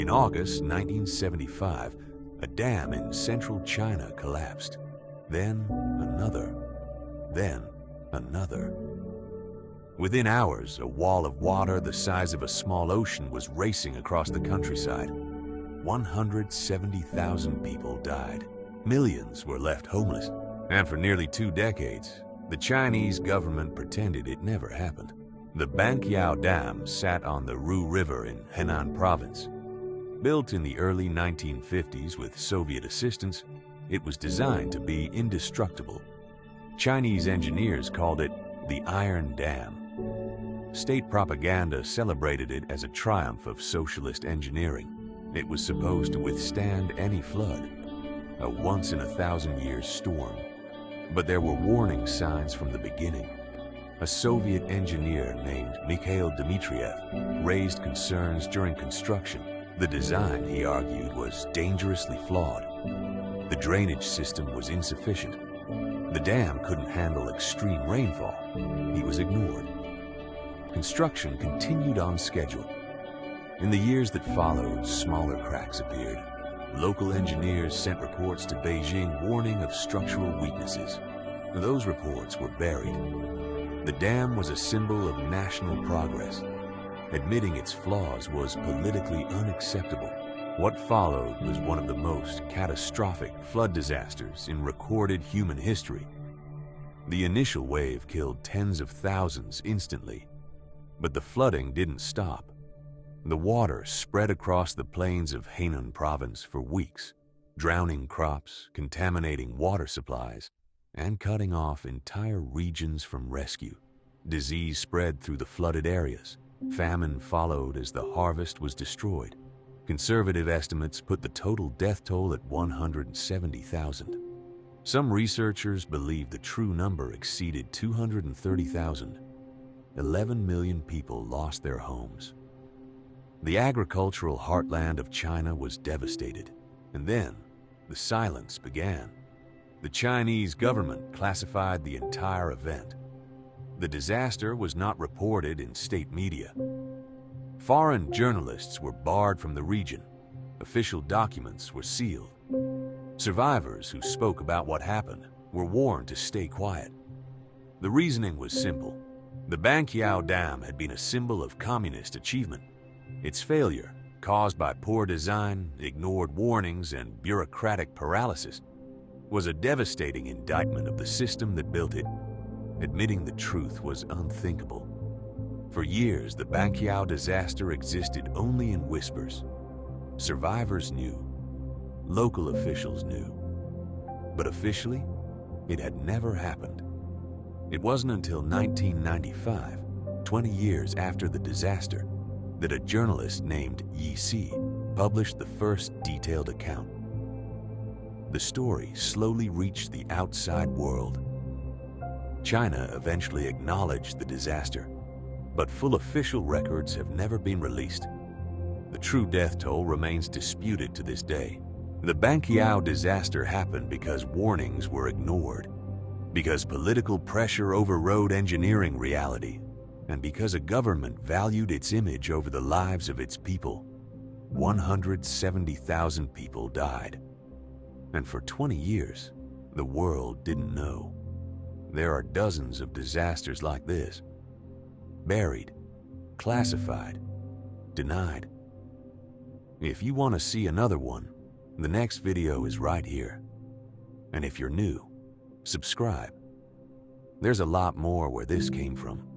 In August 1975, a dam in central China collapsed. Then another. Then another. Within hours, a wall of water the size of a small ocean was racing across the countryside. 170,000 people died. Millions were left homeless. And for nearly 2 decades, the Chinese government pretended it never happened. The Banqiao Dam sat on the Ru River in Henan province. Built in the early 1950s with Soviet assistance, it was designed to be indestructible. Chinese engineers called it the Iron Dam. State propaganda celebrated it as a triumph of socialist engineering. It was supposed to withstand any flood, a once-in-a-thousand-year storm. But there were warning signs from the beginning. A Soviet engineer named Mikhail Dmitriev raised concerns during construction. The design, he argued, was dangerously flawed. The drainage system was insufficient. The dam couldn't handle extreme rainfall. He was ignored. Construction continued on schedule. In the years that followed, smaller cracks appeared. Local engineers sent reports to Beijing warning of structural weaknesses. Those reports were buried. The dam was a symbol of national progress. Admitting its flaws was politically unacceptable. What followed was one of the most catastrophic flood disasters in recorded human history. The initial wave killed tens of thousands instantly, but the flooding didn't stop. The water spread across the plains of Henan province for weeks, drowning crops, contaminating water supplies, and cutting off entire regions from rescue. Disease spread through the flooded areas. Famine followed as the harvest was destroyed. Conservative estimates put the total death toll at 170,000. Some researchers believe the true number exceeded 230,000. 11 million people lost their homes. The agricultural heartland of China was devastated, and then the silence began. The Chinese government classified the entire event. The disaster was not reported in state media. Foreign journalists were barred from the region. Official documents were sealed. Survivors who spoke about what happened were warned to stay quiet. The reasoning was simple. The Banqiao Dam had been a symbol of communist achievement. Its failure, caused by poor design, ignored warnings, and bureaucratic paralysis, was a devastating indictment of the system that built it. Admitting the truth was unthinkable. For years, the Banqiao disaster existed only in whispers. Survivors knew. Local officials knew. But officially, it had never happened. It wasn't until 1995, 20 years after the disaster, that a journalist named Yi Si published the first detailed account. The story slowly reached the outside world. China eventually acknowledged the disaster, but full official records have never been released. The true death toll remains disputed to this day. The Banqiao disaster happened because warnings were ignored, because political pressure overrode engineering reality, and because a government valued its image over the lives of its people. 170,000 people died. And for 20 years, the world didn't know. There are dozens of disasters like this. Buried, classified, denied. If you want to see another one, the next video is right here. And if you're new, subscribe. There's a lot more where this came from.